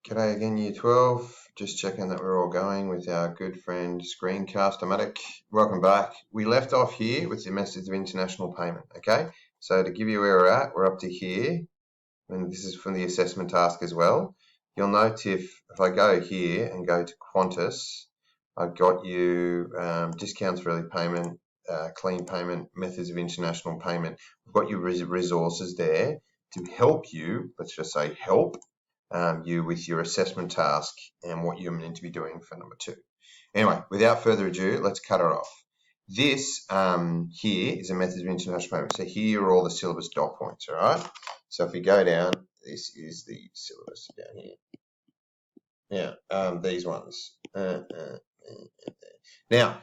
G'day again, Year 12. Just checking that we're all going with our good friend Screencast-O-Matic. Welcome back. We left off here with the methods of international payment, okay? So to give you where we're at, we're up to here, and this is from the assessment task as well. You'll note if I go here and go to Qantas, I've got you discounts for early payment, clean payment, methods of international payment. We've got your resources there to help you, let's just say help, you with your assessment task and what you're meant to be doing for number 2. Anyway, without further ado, let's cut it off. This here is a method of international payment. So here are all the syllabus dot points, all right? So if we go down, this is the syllabus down here. Yeah, these ones. Now,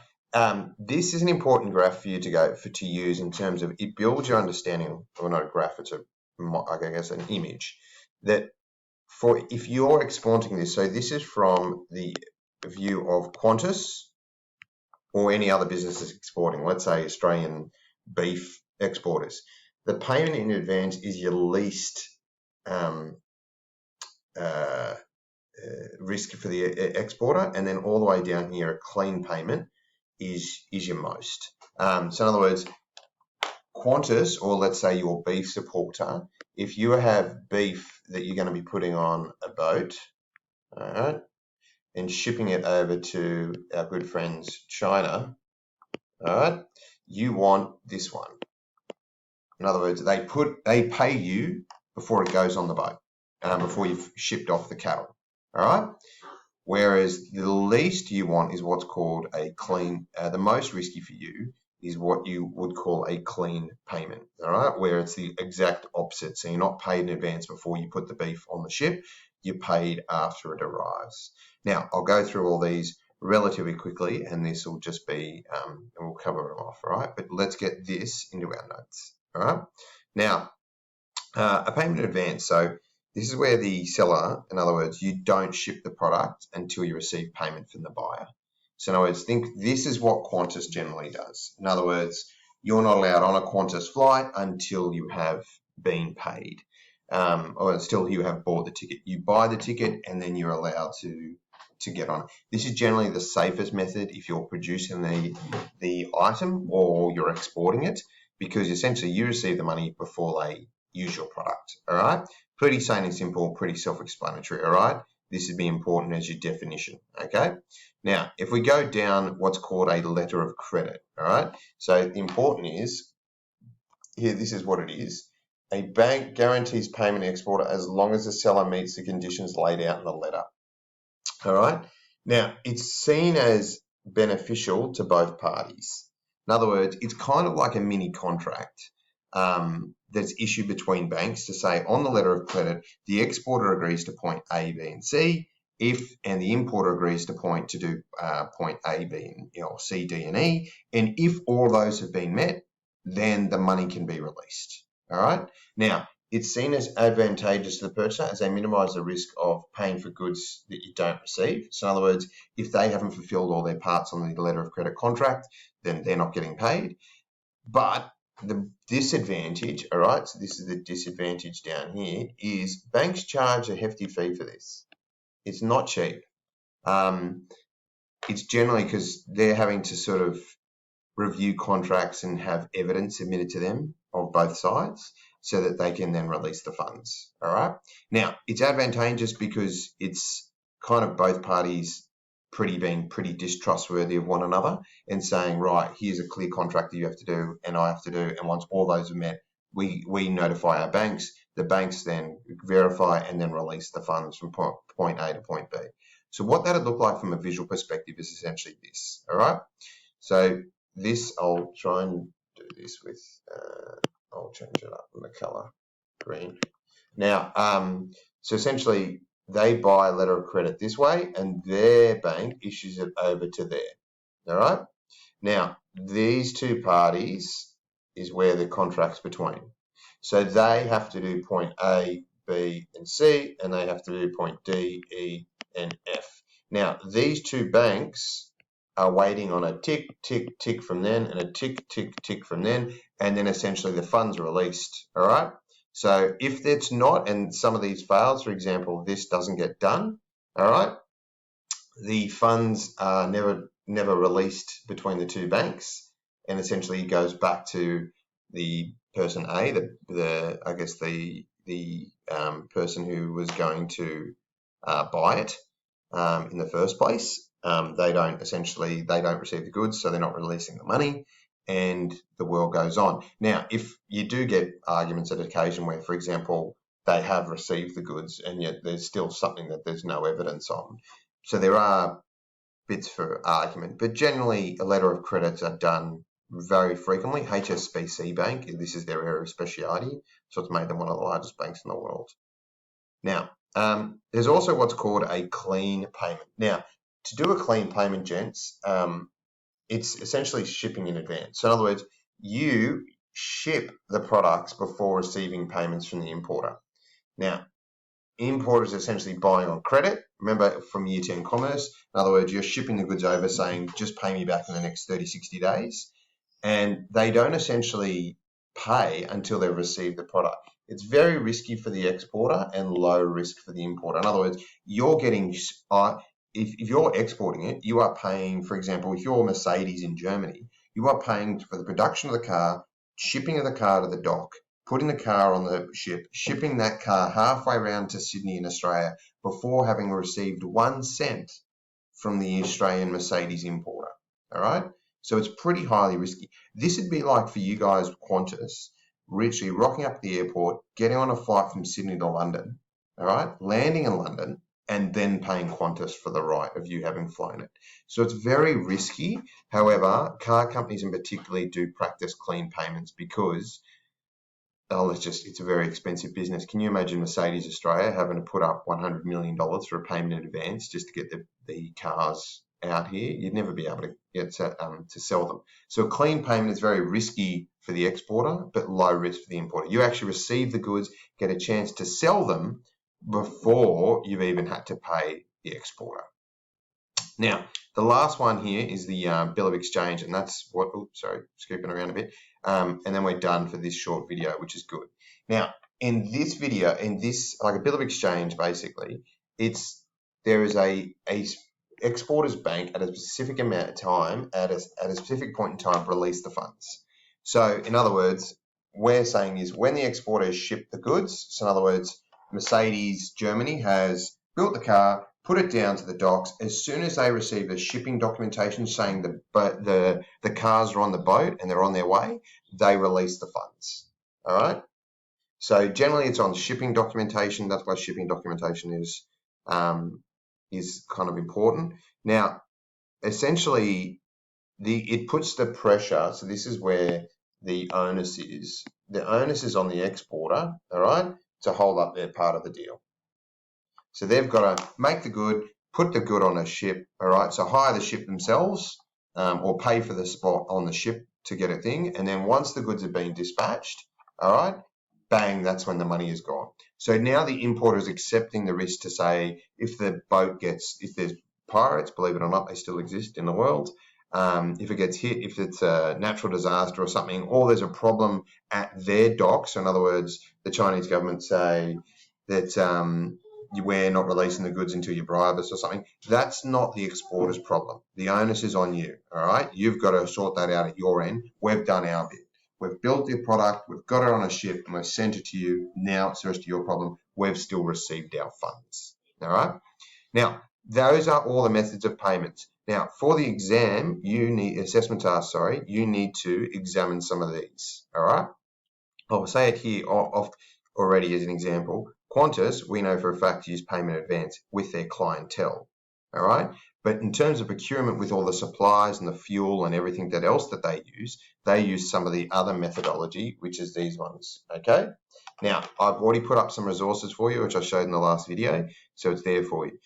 this is an important graph for you to use in terms of it builds your understanding. Well, not a graph, it's I guess an image that for if you're exporting this. So this is from the view of Qantas or any other businesses exporting, let's say Australian beef exporters. The payment in advance is your least risk for the exporter, and then all the way down here, a clean payment is your most. So in other words, Qantas, or let's say your beef supporter, if you have beef that you're going to be putting on a boat, all right, and shipping it over to our good friends China, all right, you want this one. In other words, they pay you before it goes on the boat, before you've shipped off the cattle, all right? Whereas the least you want is what's called a clean, the most risky for you is what you would call a clean payment, all right? Where it's the exact opposite. So you're not paid in advance before you put the beef on the ship, you're paid after it arrives. Now, I'll go through all these relatively quickly, and this will just be, and we'll cover them off, all right? But let's get this into our notes, all right? Now, a payment in advance. So this is where the seller, in other words, you don't ship the product until you receive payment from the buyer. So in other words, think this is what Qantas generally does. In other words, you're not allowed on a Qantas flight until you have been paid, or until you have bought the ticket. You buy the ticket and then you're allowed to get on. This is generally the safest method if you're producing the item or you're exporting it, because essentially you receive the money before they use your product, all right? Pretty plain and simple, pretty self-explanatory, all right? This would be important as your definition, okay? Now, if we go down what's called a letter of credit, all right? So the important is, here, this is what it is. A bank guarantees payment to exporter as long as the seller meets the conditions laid out in the letter, all right? Now, it's seen as beneficial to both parties. In other words, it's kind of like a mini contract that's issued between banks to say on the letter of credit, the exporter agrees to point A, B, and C, and the importer agrees to point A, B, and C, D, and E, and if all those have been met, then the money can be released. All right. Now, it's seen as advantageous to the purchaser as they minimise the risk of paying for goods that you don't receive. So in other words, if they haven't fulfilled all their parts on the letter of credit contract, then they're not getting paid. But the disadvantage, all right, so this is the disadvantage down here, is banks charge a hefty fee for this. It's not cheap. It's generally because they're having to sort of review contracts and have evidence submitted to them of both sides so that they can then release the funds, all right? Now, it's advantageous because it's kind of both parties being pretty distrustworthy of one another and saying, right, here's a clear contract that you have to do and I have to do, and once all those are met, we notify our banks, the banks then verify and then release the funds from point A to point B. So what that would look like from a visual perspective is essentially this, all right? So this, I'll try and do this with, I'll change it up in the color green. Now, so essentially they buy a letter of credit this way and their bank issues it over to there, all right? Now, these two parties is where the contract's between. So they have to do point A, B, and C, and they have to do point D, E, and F. Now, these two banks are waiting on a tick, tick, tick from then, and a tick, tick, tick from then, and then essentially the funds are released, all right? So if it's not, and some of these fails, for example, this doesn't get done, all right, the funds are never released between the two banks, and essentially it goes back to the person A, I guess the person who was going to buy it in the first place. They don't receive the goods, so they're not releasing the money, and the world goes on. Now, if you do get arguments at occasion where, for example, they have received the goods and yet there's still something that there's no evidence on, so there are bits for argument, but generally a letter of credits are done very frequently. HSBC Bank, this is their area of speciality, so it's made them one of the largest banks in the world. Now, there's also what's called a clean payment. Now, to do a clean payment, gents, it's essentially shipping in advance. So in other words, you ship the products before receiving payments from the importer. Now, importers essentially buying on credit. Remember from year 10 commerce, in other words, you're shipping the goods over saying, just pay me back in the next 30, 60 days. And they don't essentially pay until they've received the product. It's very risky for the exporter and low risk for the importer. In other words, you're getting, if you're exporting it, you are paying, for example, if you're Mercedes in Germany, you are paying for the production of the car, shipping of the car to the dock, putting the car on the ship, shipping that car halfway around to Sydney in Australia before having received 1 cent from the Australian Mercedes importer. All right? So it's pretty highly risky. This would be like for you guys, Qantas, literally rocking up at the airport, getting on a flight from Sydney to London, all right, landing in London, and then paying Qantas for the right of you having flown it. So it's very risky. However, car companies in particular do practice clean payments because it's a very expensive business. Can you imagine Mercedes Australia having to put up $100 million for a payment in advance just to get the cars out here? You'd never be able to get to sell them. So a clean payment is very risky for the exporter, but low risk for the importer. You actually receive the goods, get a chance to sell them before you've even had to pay the exporter. Now, the last one here is the bill of exchange, and that's what, scooping around a bit, and then we're done for this short video, which is good. Now, in this video, like a bill of exchange, basically, there is a exporter's bank at a specific amount of time, at a specific point in time, release the funds. So, in other words, we're saying is when the exporter has shipped the goods, so in other words, Mercedes Germany has built the car, put it down to the docks. As soon as they receive the shipping documentation saying the cars are on the boat and they're on their way, they release the funds. All right. So generally, it's on shipping documentation. That's why shipping documentation is kind of important. Now, essentially, it puts the pressure. So this is where the onus is. The onus is on the exporter. All right, to hold up their part of the deal. So they've got to make the good, put the good on a ship, all right? So hire the ship themselves or pay for the spot on the ship to get a thing. And then once the goods have been dispatched, all right, bang, that's when the money is gone. So now the importer is accepting the risk to say if the boat if there's pirates, believe it or not, they still exist in the world. If it gets hit, if it's a natural disaster or something, or there's a problem at their docks, so in other words, the Chinese government say that we're not releasing the goods until you bribe us or something, that's not the exporter's problem. The onus is on you, all right? You've got to sort that out at your end. We've done our bit. We've built the product, we've got it on a ship, and we've sent it to you. Now it's the rest of your problem. We've still received our funds, all right? Now, those are all the methods of payments. Now, for the exam, you need to examine some of these, all right? I'll say it here already as an example. Qantas, we know for a fact, use payment in advance with their clientele, all right? But in terms of procurement with all the supplies and the fuel and everything else that they use some of the other methodology, which is these ones, okay? Now, I've already put up some resources for you, which I showed in the last video, so it's there for you.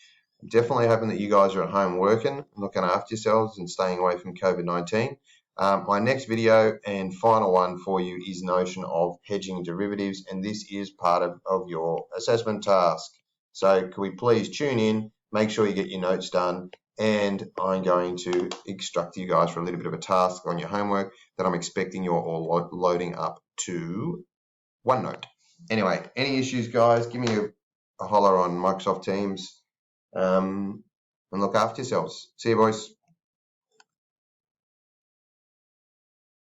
I'm definitely hoping that you guys are at home working, looking after yourselves and staying away from COVID-19. My next video and final one for you is notion of hedging derivatives, and this is part of your assessment task. So can we please tune in, make sure you get your notes done, and I'm going to instruct you guys for a little bit of a task on your homework that I'm expecting you're all loading up to OneNote. Anyway, any issues, guys, give me a holler on Microsoft Teams, and look after yourselves. See you, boys.